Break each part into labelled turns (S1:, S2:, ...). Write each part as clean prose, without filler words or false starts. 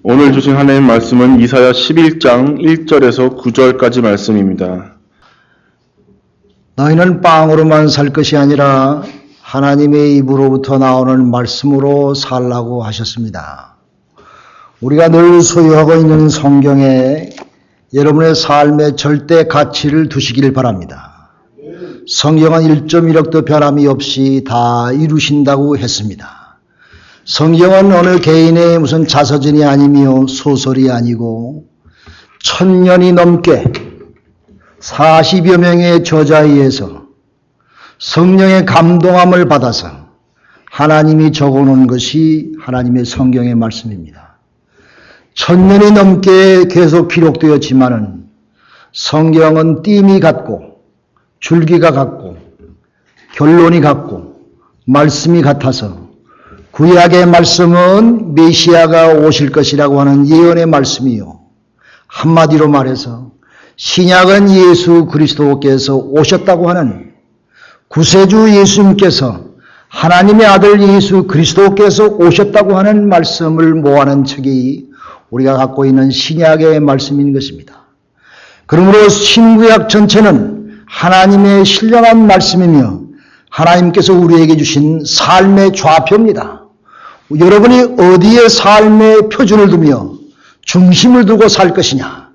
S1: 오늘 주신 하나님 말씀은 이사야 11장 1절에서 9절까지 말씀입니다.
S2: 너희는 빵으로만 살 것이 아니라 하나님의 입으로부터 나오는 말씀으로 살라고 하셨습니다. 우리가 늘 소유하고 있는 성경에 여러분의 삶의 절대 가치를 두시길 바랍니다. 성경은 1.1억도 변함이 없이 다 이루신다고 했습니다. 성경은 어느 개인의 무슨 자서전이 아니며 소설이 아니고 1000년이 넘게 40여 명의 저자에 의해서 성령의 감동함을 받아서 하나님이 적어놓은 것이 하나님의 성경의 말씀입니다. 1000년이 넘게 계속 기록되었지만은 성경은 띠이 같고 줄기가 같고 결론이 같고 말씀이 같아서 구약의 말씀은 메시아가 오실 것이라고 하는 예언의 말씀이요. 한마디로 말해서 신약은 예수 그리스도께서 오셨다고 하는 구세주 예수님께서 하나님의 아들 예수 그리스도께서 오셨다고 하는 말씀을 모아낸 책이 우리가 갖고 있는 신약의 말씀인 것입니다. 그러므로 신구약 전체는 하나님의 신령한 말씀이며 하나님께서 우리에게 주신 삶의 좌표입니다. 여러분이 어디에 삶의 표준을 두며 중심을 두고 살 것이냐,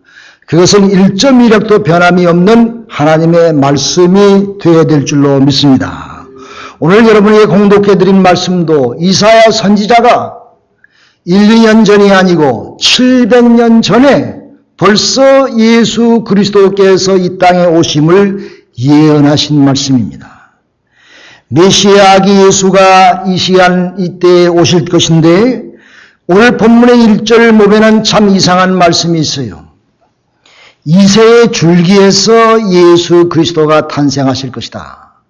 S2: 그것은 1.1억도 변함이 없는 하나님의 말씀이 되어야 될 줄로 믿습니다. 오늘 여러분에게 공독해드린 말씀도 이사야 선지자가 1, 2년 전이 아니고 700년 전에 벌써 예수 그리스도께서 이 땅에 오심을 예언하신 말씀입니다. 메시아 아기 예수가 이 시간 이때에 오실 것인데 오늘 본문의 1절 모면은 참 이상한 말씀이 있어요. 이새의 줄기에서 예수 그리스도가 탄생하실 것이다.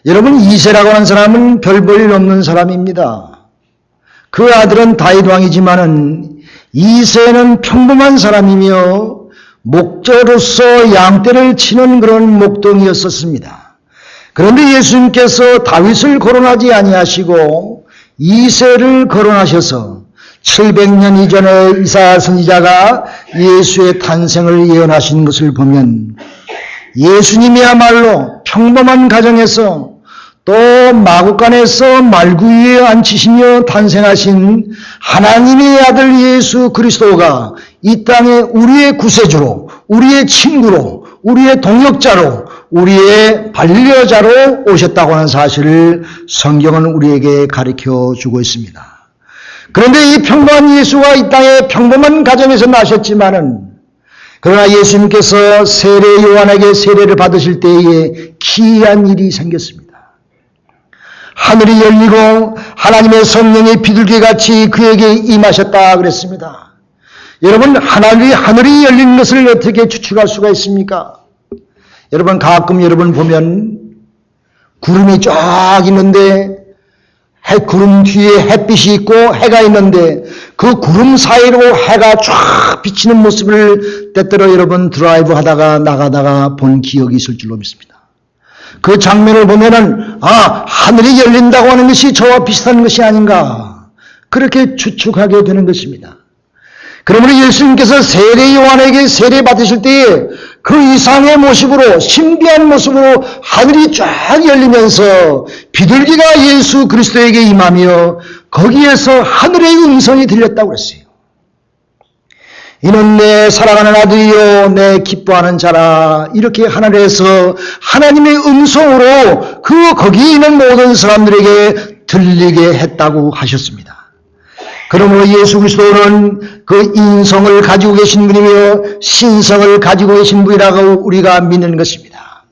S2: 여러분, 이새라고 하는 사람은 별 볼 일 없는 사람입니다. 그 아들은 다윗 왕이지만은 이새는 평범한 사람이며 목자로서 양떼를 치는 그런 목동이었었습니다. 그런데 예수님께서 다윗을 거론하지 아니하시고 이새를 거론하셔서 700년 이전에 이사야 선지자가 예수의 탄생을 예언하신 것을 보면 예수님이야말로 평범한 가정에서 또 마구간에서 말구 위에 앉히시며 탄생하신 하나님의 아들 예수 그리스도가 이 땅에 우리의 구세주로, 우리의 친구로, 우리의 동역자로, 우리의 반려자로 오셨다고 하는 사실을 성경은 우리에게 가르쳐 주고 있습니다. 그런데 이 평범한 예수가 이 땅에 평범한 가정에서 나셨지만은 그러나 예수님께서 세례 요한에게 세례를 받으실 때에 기이한 일이 생겼습니다. 하늘이 열리고 하나님의 성령이 비둘기같이 그에게 임하셨다 그랬습니다. 여러분, 하늘이 열린 것을 어떻게 추측할 수가 있습니까? 여러분, 가끔 여러분 보면 구름이 쫙 있는데 구름 뒤에 햇빛이 있고 해가 있는데 그 구름 사이로 해가 쫙 비치는 모습을 때때로 여러분 드라이브 하다가 나가다가 본 기억이 있을 줄로 믿습니다. 그 장면을 보면은 하늘이 열린다고 하는 것이 저와 비슷한 것이 아닌가 그렇게 추측하게 되는 것입니다. 그러므로 예수님께서 세례 요한에게 세례 받으실 때에 그 이상의 모습으로 신비한 모습으로 하늘이 쫙 열리면서 비둘기가 예수 그리스도에게 임하며 거기에서 하늘의 음성이 들렸다고 그랬어요. 이는 내 사랑하는 아들이요 내 기뻐하는 자라. 이렇게 하늘에서 하나님의 음성으로 거기에 있는 모든 사람들에게 들리게 했다고 하셨습니다. 그러므로 예수 그리스도는 그 인성을 가지고 계신 분이며 신성을 가지고 계신 분이라고 우리가 믿는 것입니다.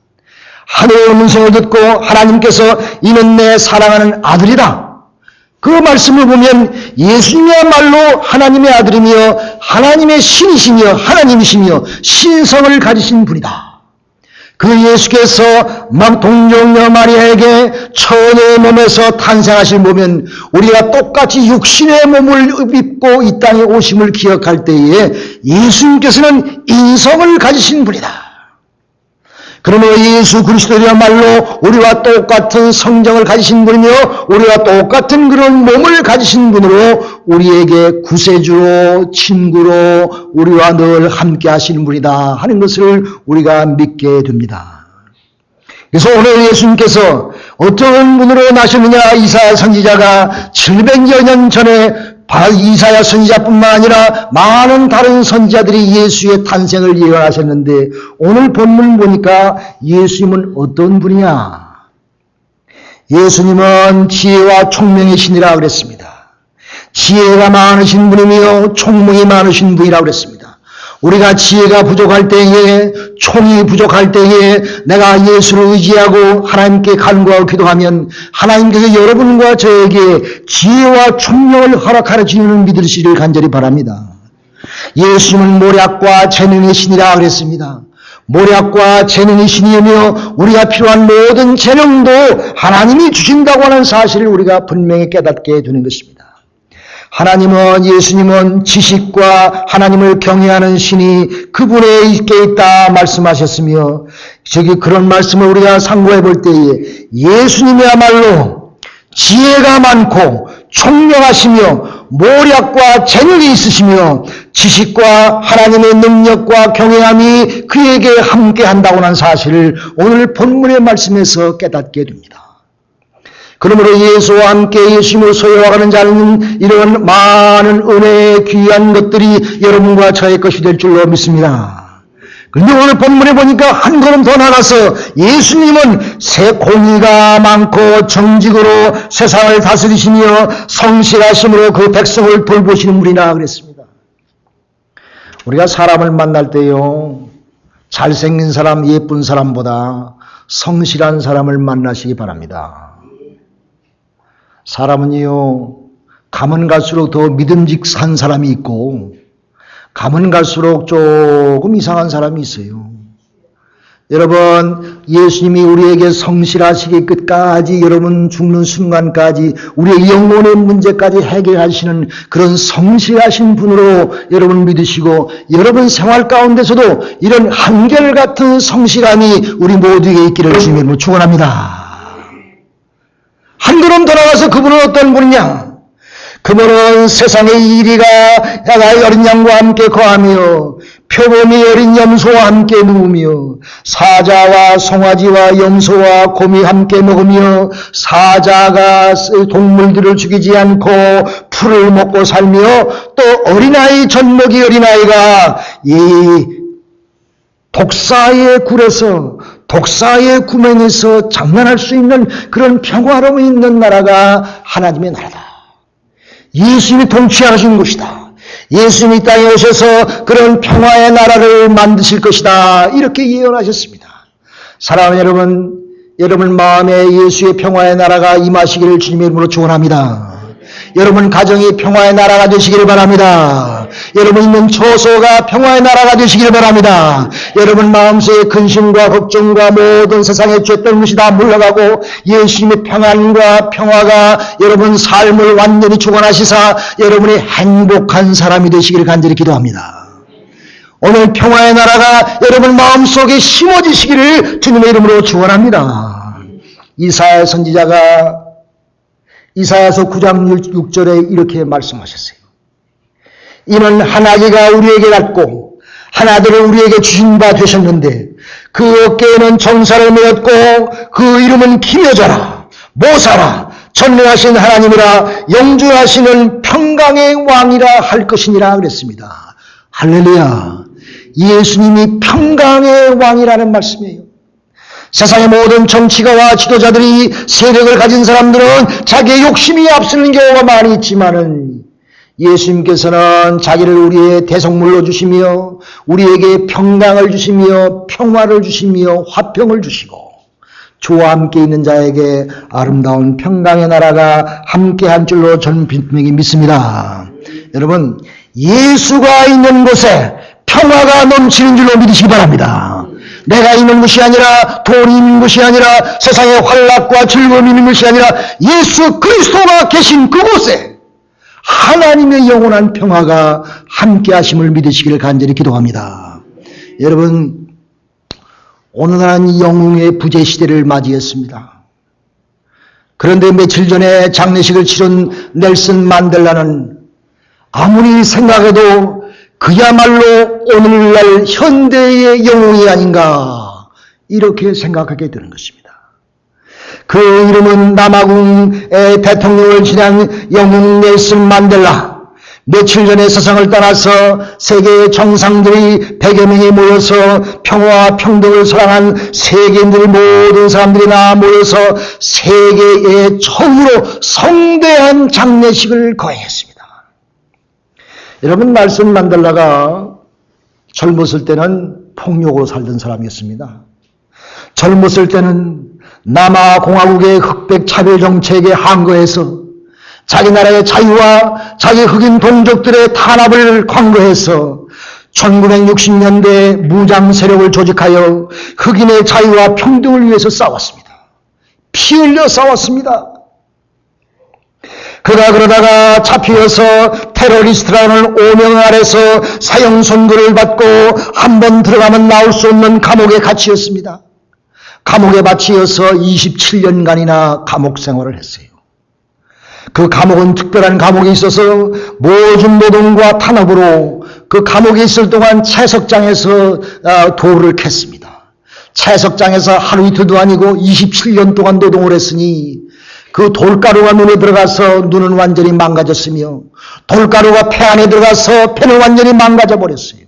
S2: 하늘의 음성을 듣고 하나님께서 이는 내 사랑하는 아들이다. 그 말씀을 보면 예수님이야말로 하나님의 아들이며 하나님의 신이시며 하나님이시며 신성을 가지신 분이다. 그 예수께서 막 동정녀 마리아에게 처녀의 몸에서 탄생하신 보면 우리가 똑같이 육신의 몸을 입고 이 땅에 오심을 기억할 때에 예수님께서는 인성을 가지신 분이다. 그러므로 예수 그리스도야말로 우리와 똑같은 성정을 가지신 분이며 우리와 똑같은 그런 몸을 가지신 분으로 우리에게 구세주로 친구로 우리와 늘 함께 하시는 분이다 하는 것을 우리가 믿게 됩니다. 그래서 오늘 예수님께서 어떤 분으로 나셨느냐, 이사야 선지자가 700여 년 전에 이사야 선지자뿐만 아니라 많은 다른 선지자들이 예수의 탄생을 예언하셨는데 오늘 본문 보니까 예수님은 어떤 분이냐? 예수님은 지혜와 총명의 신이라 그랬습니다. 지혜가 많으신 분이며 총명이 많으신 분이라 그랬습니다. 우리가 지혜가 부족할 때에, 총이 부족할 때에 내가 예수를 의지하고 하나님께 간구하고 기도하면 하나님께서 여러분과 저에게 지혜와 총명을 허락하여 주시는 믿으시기를 간절히 바랍니다. 예수님은 모략과 재능의 신이라 그랬습니다. 모략과 재능의 신이며 우리가 필요한 모든 재능도 하나님이 주신다고 하는 사실을 우리가 분명히 깨닫게 되는 것입니다. 하나님은, 예수님은 지식과 하나님을 경외하는 신이 그분에 있게 있다 말씀하셨으며 그런 말씀을 우리가 상고해 볼 때에 예수님이야말로 지혜가 많고 총명하시며 모략과 재능이 있으시며 지식과 하나님의 능력과 경외함이 그에게 함께한다고 하는 사실을 오늘 본문의 말씀에서 깨닫게 됩니다. 그러므로 예수와 함께 예수님을 소유하는 자는 이런 많은 은혜의 귀한 것들이 여러분과 저의 것이 될 줄로 믿습니다. 그런데 오늘 본문에 보니까 한 걸음 더 나가서 예수님은 공의가 많고 정직으로 세상을 다스리시며 성실하심으로 그 백성을 돌보시는 분이라 그랬습니다. 우리가 사람을 만날 때요, 잘생긴 사람, 예쁜 사람보다 성실한 사람을 만나시기 바랍니다. 사람은요, 가면 갈수록 더 믿음직한 사람이 있고 가면 갈수록 조금 이상한 사람이 있어요. 여러분, 예수님이 우리에게 성실하시기 끝까지, 여러분 죽는 순간까지 우리의 영혼의 문제까지 해결하시는 그런 성실하신 분으로 여러분 믿으시고 여러분 생활 가운데서도 이런 한결같은 성실함이 우리 모두에게 있기를 주님으로 축원합니다. 한 걸음 더 나가서 그분은 어떤 분이냐? 그분은 세상의 이리가 어린 양과 함께 거하며 표범이 어린 염소와 함께 누우며 사자와 송아지와 염소와 곰이 함께 먹으며 사자가 동물들을 죽이지 않고 풀을 먹고 살며 또 어린아이 젖먹이 어린아이가 이 독사의 굴에서 독사의 구멍에서 장난할 수 있는 그런 평화로움이 있는 나라가 하나님의 나라다. 예수님이 통치하시는 것이다. 예수님이 땅에 오셔서 그런 평화의 나라를 만드실 것이다. 이렇게 예언하셨습니다. 사랑하는 여러분, 여러분 마음에 예수의 평화의 나라가 임하시기를 주님의 이름으로 축원합니다. 여러분 가정이 평화의 나라가 되시기를 바랍니다. 여러분 있는 처소가 평화의 나라가 되시기를 바랍니다. 여러분 마음속의 근심과 걱정과 모든 세상의 죄된 것이 다 물러가고 예수님의 평안과 평화가 여러분 삶을 완전히 주관하시사 여러분이 행복한 사람이 되시기를 간절히 기도합니다. 오늘 평화의 나라가 여러분 마음속에 심어지시기를 주님의 이름으로 축원합니다. 이사야 선지자가 이사야서 9장 6절에 이렇게 말씀하셨어요. 이는 한 아기가 우리에게 낳고 한 아들을 우리에게 주신 바 되셨는데 그 어깨에는 정사를 메었고 그 이름은 기묘자라 모사라 전능하신 하나님이라 영주하시는 평강의 왕이라 할 것이니라 그랬습니다. 할렐루야. 예수님이 평강의 왕이라는 말씀이에요. 세상의 모든 정치가와 지도자들이 세력을 가진 사람들은 자기의 욕심이 앞서는 경우가 많이 있지만은 예수님께서는 자기를 우리의 대성물로 주시며 우리에게 평강을 주시며 평화를 주시며 화평을 주시고 주와 함께 있는 자에게 아름다운 평강의 나라가 함께한 줄로 저는 분명히 믿습니다. 여러분, 예수가 있는 곳에 평화가 넘치는 줄로 믿으시기 바랍니다. 내가 있는 것이 아니라 돈이 있는 것이 아니라 세상의 환락과 즐거움이 있는 것이 아니라 예수 그리스도가 계신 그곳에 하나님의 영원한 평화가 함께 하심을 믿으시기를 간절히 기도합니다. 여러분, 오늘날은 영웅의 부재 시대를 맞이했습니다. 그런데 며칠 전에 장례식을 치른 넬슨 만델라는 아무리 생각해도 그야말로 오늘날 현대의 영웅이 아닌가 이렇게 생각하게 되는 것입니다. 그 이름은 남아공의 대통령을 지낸 영웅 넬슨 만델라. 며칠 전에 세상을 떠나서 세계의 정상들이 100여 명이 모여서 평화와 평등을 사랑한 세계인들이 모든 사람들이 다 모여서 세계에 처음으로 성대한 장례식을 거행했습니다. 여러분, 넬슨 만델라가 젊었을 때는 폭력으로 살던 사람이었습니다. 젊었을 때는 남아공화국의 흑백 차별 정책에 항거해서 자기 나라의 자유와 자기 흑인 동족들의 탄압을 강거해서 1960년대에 무장 세력을 조직하여 흑인의 자유와 평등을 위해서 싸웠습니다. 피 흘려 싸웠습니다. 그러다가 잡혀서 테러리스트라는 오명 아래서 사형 선고를 받고 한 번 들어가면 나올 수 없는 감옥에 갇히었습니다. 감옥에 갇히어서 27년간이나 감옥 생활을 했어요. 그 감옥은 특별한 감옥이 있어서 모든 노동과 탄압으로 그 감옥에 있을 동안 채석장에서 돌을 캤습니다. 채석장에서 하루 이틀도 아니고 27년 동안 노동을 했으니 그 돌가루가 눈에 들어가서 눈은 완전히 망가졌으며 돌가루가 폐 안에 들어가서 폐는 완전히 망가져 버렸어요.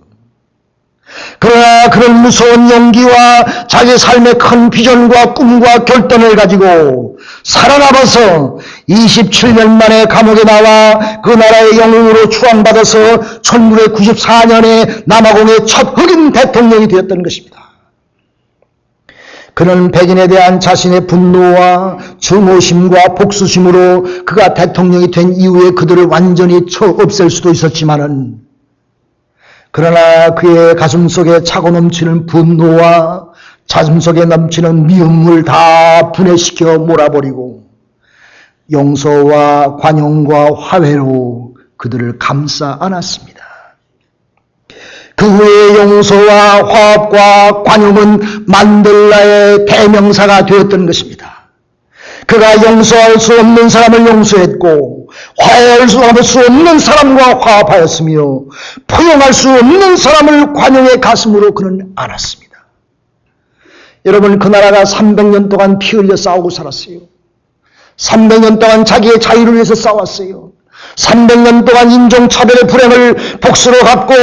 S2: 그러나 그런 무서운 용기와 자기 삶의 큰 비전과 꿈과 결단을 가지고 살아남아서 27년 만에 감옥에 나와 그 나라의 영웅으로 추앙받아서 1994년에 남아공의 첫 흑인 대통령이 되었던 것입니다. 그는 백인에 대한 자신의 분노와 증오심과 복수심으로 그가 대통령이 된 이후에 그들을 완전히 없앨 수도 있었지만은, 그러나 그의 가슴속에 차고 넘치는 분노와 가슴속에 넘치는 미움을 다 분해시켜 몰아버리고 용서와 관용과 화해로 그들을 감싸 안았습니다. 그 후에 용서와 화합과 관용은 만델라의 대명사가 되었던 것입니다. 그가 용서할 수 없는 사람을 용서했고 화해할 수 없는 사람과 화합하였으며 포용할 수 없는 사람을 관용의 가슴으로 그는 안았습니다. 여러분, 그 나라가 300년 동안 피 흘려 싸우고 살았어요. 300년 동안 자기의 자유를 위해서 싸웠어요. 300년 동안 인종차별의 불행을 복수로 갚고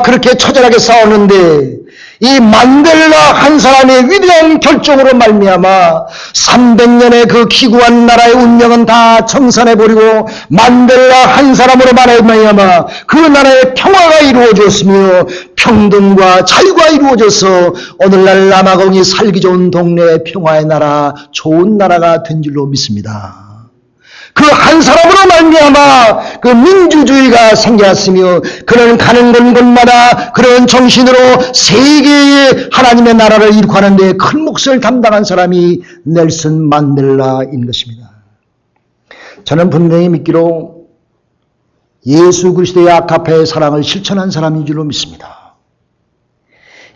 S2: 그렇게 처절하게 싸웠는데 이 만델라 한 사람의 위대한 결정으로 말미암아 300년의 그 기구한 나라의 운명은 다 청산해버리고 만델라 한 사람으로 말미암아 그 나라의 평화가 이루어졌으며 평등과 자유가 이루어져서 오늘날 남아공이 살기 좋은 동네의 평화의 나라, 좋은 나라가 된 줄로 믿습니다. 그 한 사람으로 말미암아 그 민주주의가 생겼으며 그는 가는 곳마다 그런 정신으로 세계의 하나님의 나라를 이룩하는 데 큰 몫을 담당한 사람이 넬슨 만델라인 것입니다. 저는 분명히 믿기로 예수 그리스도의 아가페의 사랑을 실천한 사람인 줄로 믿습니다.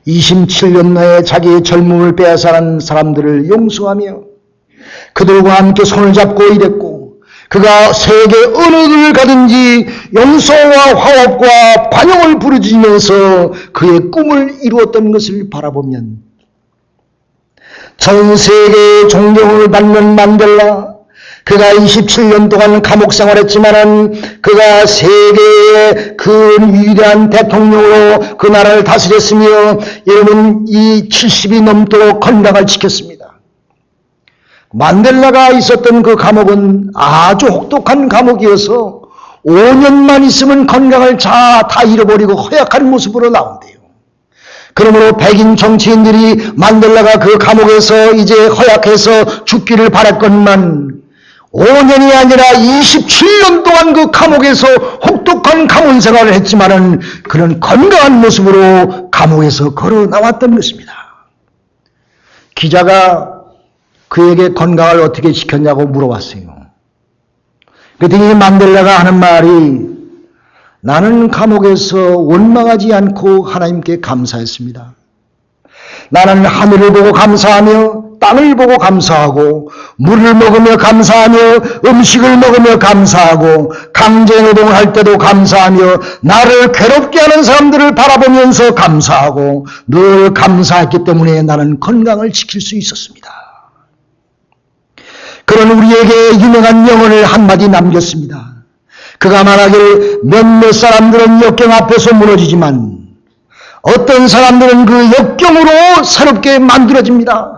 S2: 27년 내에 자기의 젊음을 빼앗아간 사람들을 용서하며 그들과 함께 손을 잡고 일했고 그가 세계 어느 곳을 가든지 용서와 화합과 관용을 부르짖으면서 그의 꿈을 이루었던 것을 바라보면 전 세계의 존경을 받는 만델라, 그가 27년 동안 감옥 생활했지만은 그가 세계의 그 위대한 대통령으로 그 나라를 다스렸으며 여러분 이 70이 넘도록 건강을 지켰습니다. 만델라가 있었던 그 감옥은 아주 혹독한 감옥이어서 5년만 있으면 건강을 다 잃어버리고 허약한 모습으로 나온대요. 그러므로 백인 정치인들이 만델라가 그 감옥에서 이제 허약해서 죽기를 바랐건만 5년이 아니라 27년 동안 그 감옥에서 혹독한 감옥 생활을 했지만은 그는 건강한 모습으로 감옥에서 걸어 나왔던 것입니다. 기자가 그에게 건강을 어떻게 지켰냐고 물어봤어요. 그랬더니 만델라가 하는 말이 나는 감옥에서 원망하지 않고 하나님께 감사했습니다. 나는 하늘을 보고 감사하며 땅을 보고 감사하고 물을 먹으며 감사하며 음식을 먹으며 감사하고 강제노동을 할 때도 감사하며 나를 괴롭게 하는 사람들을 바라보면서 감사하고 늘 감사했기 때문에 나는 건강을 지킬 수 있었습니다. 그런 우리에게 유명한 명언을 한마디 남겼습니다. 그가 말하기를 몇몇 사람들은 역경 앞에서 무너지지만 어떤 사람들은 그 역경으로 새롭게 만들어집니다.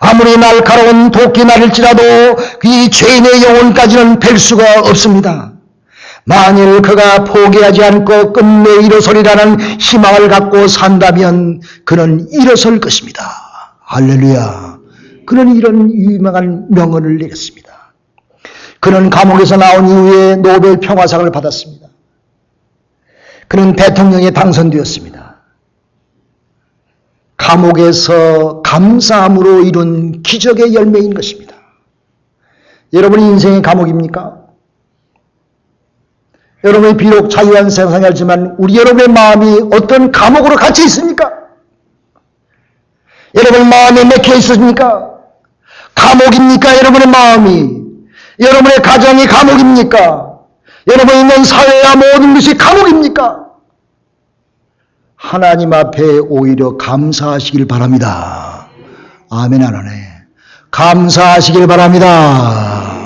S2: 아무리 날카로운 도끼 날일지라도 이 죄인의 영혼까지는 뵐 수가 없습니다. 만일 그가 포기하지 않고 끝내 일어서리라는 희망을 갖고 산다면 그는 일어설 것입니다. 할렐루야. 그는 이런 유명한 명언을 내렸습니다. 그는 감옥에서 나온 이후에 노벨 평화상을 받았습니다. 그는 대통령에 당선되었습니다. 감옥에서 감사함으로 이룬 기적의 열매인 것입니다. 여러분의 인생이 감옥입니까? 여러분이 비록 자유한 세상에 살지만 우리 여러분의 마음이 어떤 감옥으로 갇혀 있습니까? 여러분 마음에 맥혀 있습니까? 감옥입니까? 여러분의 마음이. 여러분의 가정이 감옥입니까? 여러분 있는 사회와 모든 것이 감옥입니까? 하나님 앞에 오히려 감사하시길 바랍니다. 아멘 하나님. 감사하시길 바랍니다.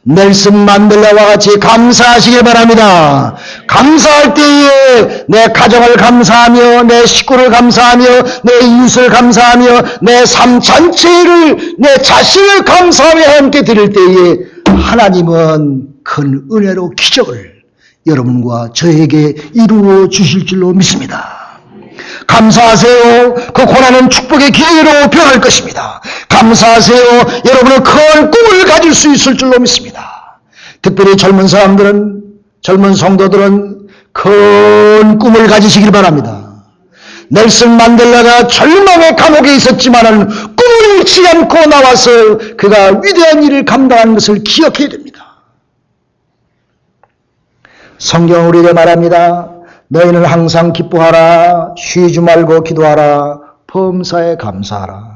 S2: 넬슨 만델라와 같이 감사하시길 바랍니다. 감사할 때에 내 가정을 감사하며 내 식구를 감사하며 내 이웃을 감사하며 내 삶 전체를 내 자신을 감사하며 함께 드릴 때에 하나님은 큰 은혜로 기적을 여러분과 저에게 이루어 주실 줄로 믿습니다. 감사하세요. 그 고난은 축복의 기회로 변할 것입니다. 감사하세요. 여러분은 큰 꿈을 가질 수 있을 줄로 믿습니다. 특별히 젊은 사람들은, 젊은 성도들은 큰 꿈을 가지시길 바랍니다. 넬슨 만델라가 절망의 감옥에 있었지만은 꿈을 잃지 않고 나와서 그가 위대한 일을 감당한 것을 기억해야 됩니다. 성경은 우리에게 말합니다. 너희는 항상 기뻐하라. 쉬지 말고 기도하라. 범사에 감사하라.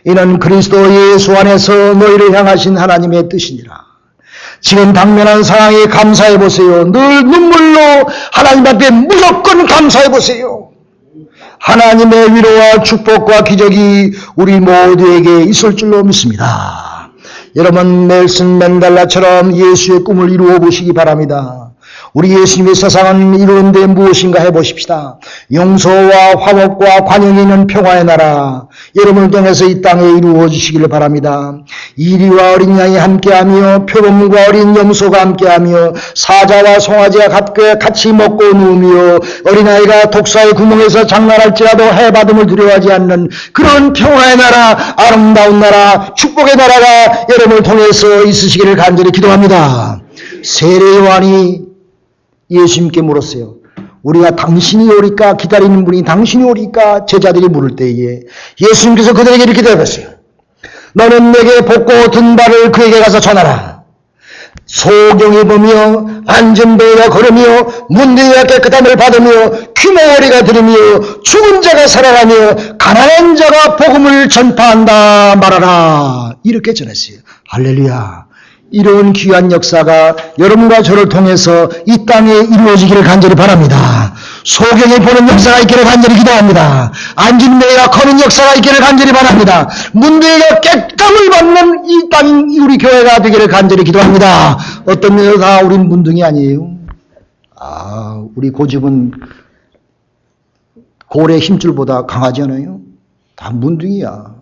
S2: 이는 그리스도 예수 안에서 너희를 향하신 하나님의 뜻이니라. 지금 당면한 상황에 감사해 보세요. 늘 눈물로 하나님 앞에 무조건 감사해 보세요. 하나님의 위로와 축복과 기적이 우리 모두에게 있을 줄로 믿습니다. 여러분 넬슨 맨델라처럼 예수의 꿈을 이루어 보시기 바랍니다. 우리 예수님의 세상은 이루는데 무엇인가 해보십시다. 용서와 화목과 관용이 있는 평화의 나라 여러분을 통해서 이 땅에 이루어 주시기를 바랍니다. 이리와 어린 양이 함께하며 표범과 어린 염소가 함께하며 사자와 송아지가 같이 먹고 누우며 어린아이가 독사의 구멍에서 장난할지라도 해받음을 두려워하지 않는 그런 평화의 나라, 아름다운 나라, 축복의 나라가 여러분을 통해서 있으시기를 간절히 기도합니다. 세례 요한이 예수님께 물었어요. 우리가 당신이 오리까 기다리는 분이 당신이 오리까 제자들이 물을 때에 예수님께서 그들에게 이렇게 대답했어요. 너는 내게 벗고 든 발을 그에게 가서 전하라. 소경이 보며 앉은 배가 걸으며 문둥이가 깨끗함을 받으며 귀머거리가 들으며 죽은 자가 살아가며 가난한 자가 복음을 전파한다 말하라. 이렇게 전했어요. 할렐루야. 이런 귀한 역사가 여러분과 저를 통해서 이 땅에 이루어지기를 간절히 바랍니다. 소경이 보는 역사가 있기를 간절히 기도합니다. 앉은 배가 거는 역사가 있기를 간절히 바랍니다. 문둥이가 깨끗함을 받는 이 땅 우리 교회가 되기를 간절히 기도합니다. 어떤 면에서 다 우린 문둥이 아니에요? 우리 고집은 고래 힘줄보다 강하지 않아요? 다 문둥이야.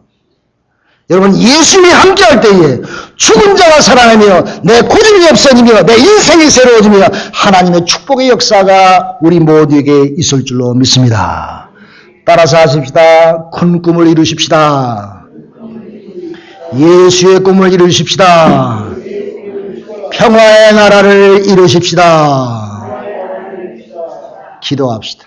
S2: 여러분 예수님이 함께할 때에 죽은 자가 살아나며 내 고집이 없어지며 내 인생이 새로워지며 하나님의 축복의 역사가 우리 모두에게 있을 줄로 믿습니다. 따라서 하십시다. 큰 꿈을 이루십시다. 예수의 꿈을 이루십시다. 평화의 나라를 이루십시다. 기도합시다.